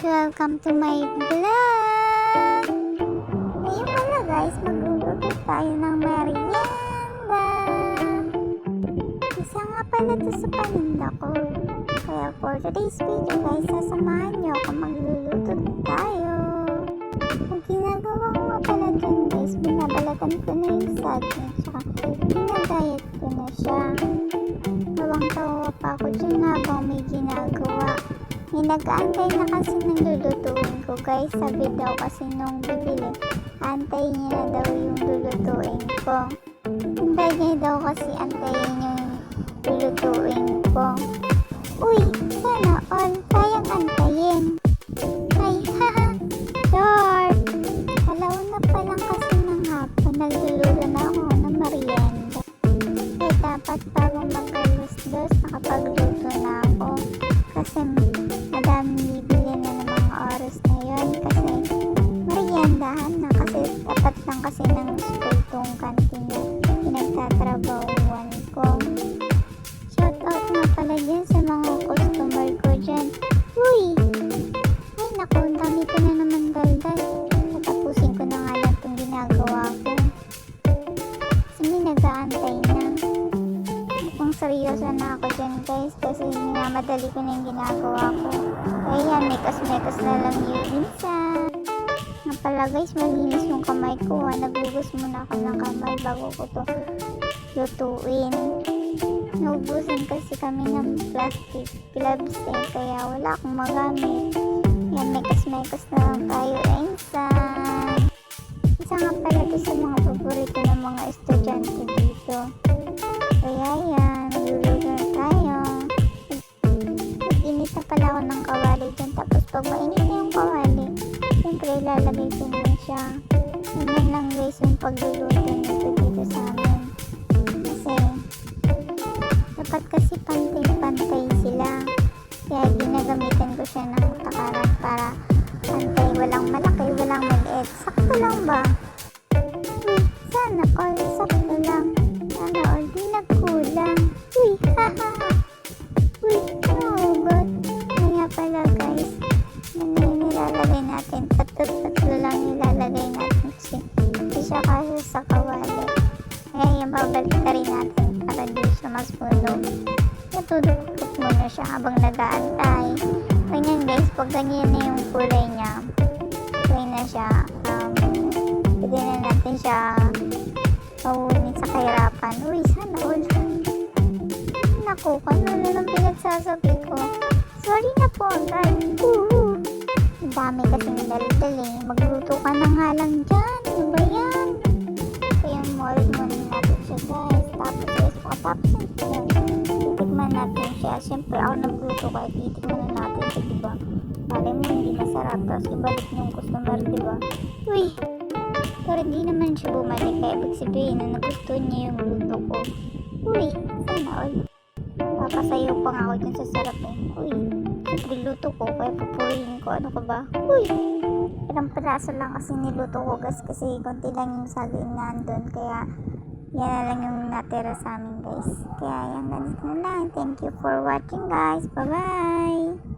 Welcome to my vlog! Ngayon pala guys, magluluto tayo ng merienda. Isa nga pala to sa paninda ko. Kaya for today's video guys, sasamahan niyo ako magluluto tayo. Ang ginagawa ko nga pala dyan guys, binabalatan ko na yung saging, tsaka pinagayat ko na siya. Tawang-tawa pa ako dyan habang may ginagawa. May nag-aantay na kasi ng lulutuin ko guys. Sabi daw kasi nung bibili, antayin niya na daw yung lulutuin ko. Antayin niya daw kasi antayin yung lulutuin ko. Uy, sana all kayang antayin. Ay, haha, Lord. Alauna pa lang kasi ng hapon, nagluluto na ako ng merienda. Eh, dapat bago mag-alas-dos, nakapagluto na ako. Kasi madami bibili na ng mga oras na yun. Kasi meriendahan na. Kasi tapat lang kasi ng school tong kantin na pinagtatrabahuan ko. Shout out nga pala dyan sa mga customer ko dyan. Uy! Ay naku, ang dami ko na naman daldal. Tatapusin ko na nga lang itong ginagawa ko. Kasi may nag-aantay na. Kung seryoso na ako dyan guys, kasi minamadali ko na yung ginagawa ko. Kaya yan, mekas-mekas na lang yun minsan. Nga pala guys, malinis yung kamay ko. Nagugus muna ako ng kamay bago ko to lutuin. Naubusan kasi kami ng plastic gloves kaya wala akong magamit. Yan, mekas-mekas na lang tayo minsan. Isa nga pala to sa mga paborito ng mga estudyante dito. Kaya yan, magluluto na tayo. Mag-init na pala ako ng kawali dyan. Tapos pag mainit na yung kawali, siyempre ilalagay ko na siya. Ganyan lang guys yung pagluluto nito dito sa amin. Kasi dapat kasi pantay-pantay sila. Kaya ginagamitan ko siya ng takaran para pantay. Walang malaki, walang maliit. Sakto lang ba? Sana all sakto lang. Sana all di nagkulang. Uy, haha. Uy, oh god. Kaya pala guys, yan na yung nilalagay natin. Tatlo lang nilalagay natin kasi hindi siya kasi sa kawali. Kaya yung babalik na rin natin para di siya mas punog. Natudukot muna siya habang nag-aantay. Ganyan guys, pag ganyan na yung kulay niya, okay na siya. Pwede na natin siya mawunin sa kahirapan. Uy, sana all. Naku, kano na lang pinagsasabi ko. Sorry na po agad. Ang dami kasing daldal Magluto ka na nga lang dyan. Ano ba yan? Kaya mold muna natin siya guys. Tapos guys, pakatapos yan. Titikman natin siya. Siyempre ako nagluto kaya titikman na natin siya, diba? Bale mo hindi masarap. Tapos ibalik yung customer, diba? Uy! Pero hindi naman siya bumalik. Kaya ibig sabihin na nagustuhan niya yung luto ko. Uy! Sana all. Papasayo pa nga ako dyan sa sarap Uy! Siyempre luto ko. Kaya papurihin ko. Ano ka ba? Uy! Ilang piraso lang kasi niluto ko guys. Kasi konti lang yung saging nandun. Kaya yan na lang yung natira sa amin guys. Kaya yan, ganito na lang. Thank you for watching guys. Bye bye!